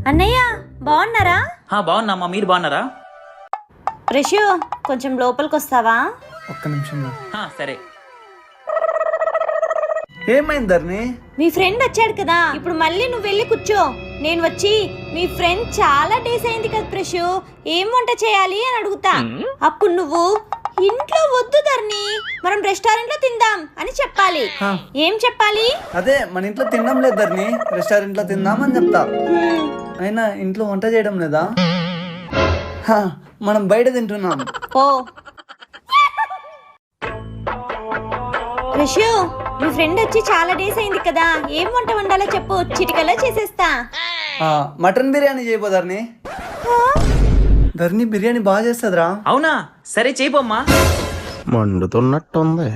అన్నయ్య బాగున్నారా? బాగున్నామ్మా, మీరు బాగున్నారా? రిషు కొంచెం లోపలికి వస్తావా? ఒక్క నిమిషం. సరే. ఏమైంది ధరణి? మీ ఫ్రెండ్ వచ్చాడు కదా, ఇప్పుడు మళ్ళీ నువ్వు వెళ్ళి కూర్చో. నేను వచ్చి మీ ఫ్రెండ్ చాలా డేస్ అయింది కదా ప్రెషు, ఏం వంట చేయాలి అని అడుగుతా. అప్పుడు నువ్వు ఇంట్లో వద్దు ధరణి, మనం రెస్టారెంట్ లో తిందాం అని చెప్పాలి. ఏం చెప్పాలి? అదే మన ఇంట్లో తినడం లేదు ధరణి, రెస్టారెంట్ లో తిందాం అని చెప్తా. అయినా ఇంట్లో వంట చేయడం లేదా? మనం బయట తింటున్నాం. ఓ రిషు, మీ ఫ్రెండ్ వచ్చి చాలా డేస్ అయింది కదా, ఏం వంట వండాలో చెప్పు, చిటికలో చేసేస్తా. మటన్ బిర్యానీ చేయబో ధరణి. ధరణి బిర్యానీ బాగా చేస్తుందిరా. అవునా? సరే చేయబోమ్మా. మండుతున్నట్టుంది.